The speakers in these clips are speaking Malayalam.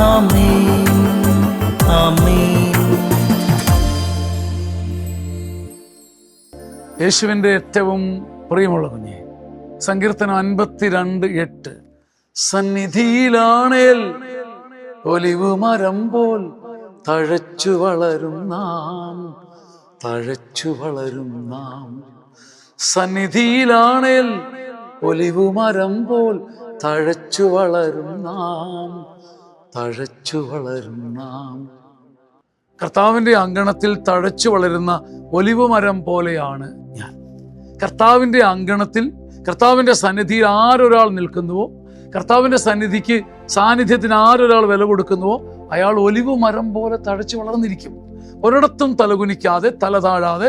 ആമേൻ ആമേൻ. യേശുവിൻ്റെ ഏറ്റവും പ്രിയമുള്ള കുഞ്ഞെ, സങ്കീർത്തനം 52:8, സന്നിധിയിലാണേൽ ഒലിവ് മരം പോൽ തഴച്ചു വളരും നാം, തഴച്ചു വളരും നാം. സന്നിധിയിലാണേൽ ഒലിവ് മരം പോൽ തഴച്ചു വളരും നാം, തഴച്ചു വളരും നാം. കർത്താവിൻ്റെ അങ്കണത്തിൽ തഴച്ചു വളരുന്ന ഒലിവ് മരം പോലെയാണ് ഞാൻ. കർത്താവിൻ്റെ അങ്കണത്തിൽ, കർത്താവിൻ്റെ സന്നിധിയിൽ ആരൊരാൾ നിൽക്കുന്നുവോ, കർത്താവിൻ്റെ സാന്നിധ്യത്തിന് ആരൊരാൾ വില കൊടുക്കുന്നുവോ, അയാൾ ഒലിവ് മരം പോലെ തഴച്ചു വളർന്നിരിക്കും. ഒരിടത്തും തലകുനിക്കാതെ, തല താഴാതെ,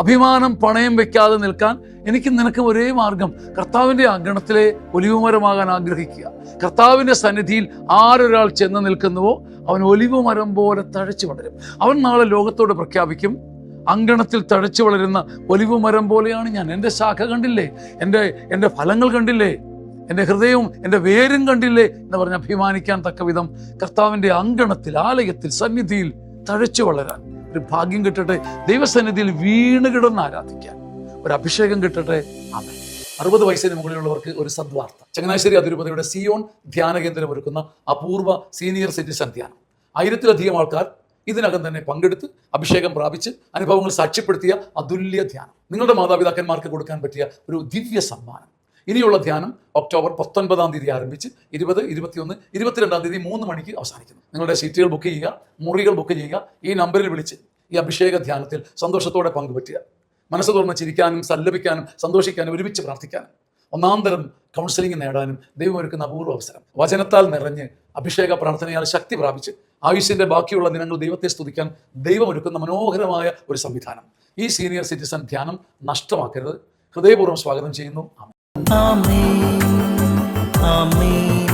അഭിമാനം പണയം വെക്കാതെ നിൽക്കാൻ എനിക്ക് നിനക്കും ഒരേ മാർഗം, കർത്താവിൻ്റെ അങ്കണത്തിലെ ഒലിവ് മരമാകാൻ ആഗ്രഹിക്കുക. കർത്താവിൻ്റെ സന്നിധിയിൽ ആരൊരാൾ ചെന്ന് നിൽക്കുന്നുവോ അവൻ ഒലിവ് മരം പോലെ തഴച്ചു വളരും. അവൻ നാളെ ലോകത്തോട് പ്രഖ്യാപിക്കും, അങ്കണത്തിൽ തഴച്ചു വളരുന്ന ഒലിവ് മരം പോലെയാണ് ഞാൻ. എൻ്റെ ശാഖ കണ്ടില്ലേ, എൻ്റെ ഫലങ്ങൾ കണ്ടില്ലേ, എൻ്റെ ഹൃദയവും എൻ്റെ വേരും കണ്ടില്ലേ എന്ന് പറഞ്ഞ് അഭിമാനിക്കാൻ തക്ക വിധം കർത്താവിൻ്റെ അങ്കണത്തിൽ, ആലയത്തിൽ, സന്നിധിയിൽ തഴച്ചു വളരാൻ ഒരു ഭാഗ്യം കിട്ടട്ടെ. ദൈവസന്നിധിയിൽ വീണ് കിടന്ന് ആരാധിക്കാൻ ഒരു അഭിഷേകം കിട്ടട്ടെ. ആമേൻ. 60 വയസ്സിന് മുകളിലുള്ളവർക്ക് ഒരു സദ്വാർത്ത. ചങ്ങനാശ്ശേരി അതിരൂപതയുടെ സിയോൺ ധ്യാന കേന്ദ്രം ഒരുക്കുന്ന അപൂർവ സീനിയർ സിറ്റിസൺ ധ്യാനം. 1000-ലധികം ആൾക്കാർ ഇതിനകം തന്നെ പങ്കെടുത്ത് അഭിഷേകം പ്രാപിച്ച് അനുഭവങ്ങൾ സാക്ഷ്യപ്പെടുത്തിയ അതുല്യ ധ്യാനം. നിങ്ങളുടെ മാതാപിതാക്കന്മാർക്ക് കൊടുക്കാൻ പറ്റിയ ഒരു ദിവ്യ സമ്മാനം. ഇനിയുള്ള ധ്യാനം ഒക്ടോബർ 19-ാം തീയതി ആരംഭിച്ച് 20, 21, 22-ാം തീയതി 3 മണിക്ക് അവസാനിക്കുന്നു. നിങ്ങളുടെ സീറ്റുകൾ ബുക്ക് ചെയ്യുക, മുറികൾ ബുക്ക് ചെയ്യുക. ഈ നമ്പറിൽ വിളിച്ച് ഈ അഭിഷേക ധ്യാനത്തിൽ സന്തോഷത്തോടെ പങ്കുപറ്റുക. മനസ്സ് തുറന്ന് ചിരിക്കാനും സല്ലപിക്കാനും സന്തോഷിക്കാനും ഒരുമിച്ച് പ്രാർത്ഥിക്കാനും ഒന്നാം തരം കൗൺസിലിംഗ് നേടാനും ദൈവം ഒരുക്കുന്ന അപൂർവ അവസരം. വചനത്താൽ നിറഞ്ഞ് അഭിഷേക പ്രാർത്ഥനയാൽ ശക്തി പ്രാപിച്ച് ആയുഷിന്റെ ബാക്കിയുള്ള ദിനങ്ങൾ ദൈവത്തെ സ്തുതിക്കാൻ ദൈവം ഒരുക്കുന്ന മനോഹരമായ ഒരു സംവിധാനം. ഈ സീനിയർ സിറ്റിസൺ ധ്യാനം നഷ്ടമാക്കരുത്. ഹൃദയപൂർവ്വം സ്വാഗതം ചെയ്യുന്നു. ആമേൻ ആമേൻ.